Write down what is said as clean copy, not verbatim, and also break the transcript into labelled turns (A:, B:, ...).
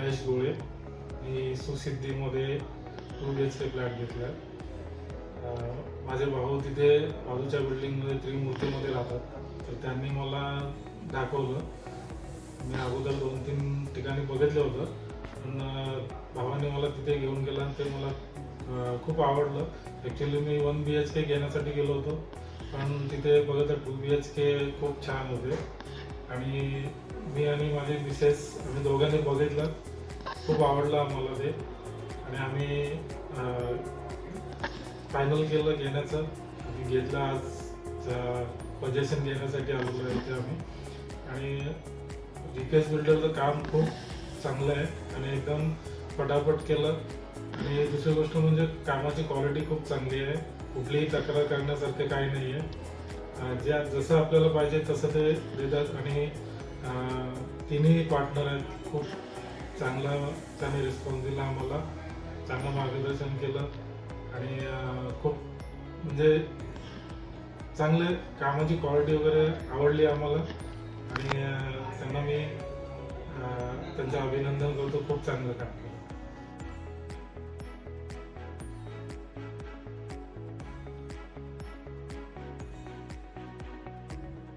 A: महेश गोळे. मी सुसिद्धीमध्ये 2 BHK flat घेतला. माझे भाऊ तिथे बाजूच्या बिल्डिंगमध्ये त्रिमूर्तीमध्ये राहतात, तर त्यांनी मला दाखवलं. मी अगोदर 2-3 ठिकाणी बघितलं होतं, पण भावाने मला तिथे घेऊन गेला आणि ते मला खूप आवडलं. ॲक्च्युली मी 1 BHK घेण्यासाठी गेलो होतो, पण तिथे बघितलं 2 BHK खूप छान होते आणि मी आणि माझी मिसेस आम्ही दोघांनी बघितलं. खूप आवडलं आम्हाला ते आणि आम्ही फायनल केलं घेण्याचं. आम्ही घेतलं. आज पोझिशन घेण्यासाठी आलेलो आहे इथे आम्ही. आणि रिक्वेस्ट बिल्डरचं काम खूप चांगलं आहे आणि एकदम पटापट केलं. आणि दुसरी गोष्ट म्हणजे कामाची क्वालिटी खूप चांगली आहे. कुठलीही तक्रार करण्यासारखं काही नाही आहे. जसं आपल्याला पाहिजे तसं ते देतात. आणि तिन्ही पार्टनर आहेत, खूप त्याने रिस्पॉन्स दिला आम्हाला, चांगलं मार्गदर्शन केलं आणि खूप म्हणजे चांगले कामाची क्वालिटी वगैरे आवडली आम्हाला. आणि त्यांना मी त्यांचं अभिनंदन करतो. खूप चांगलं काम.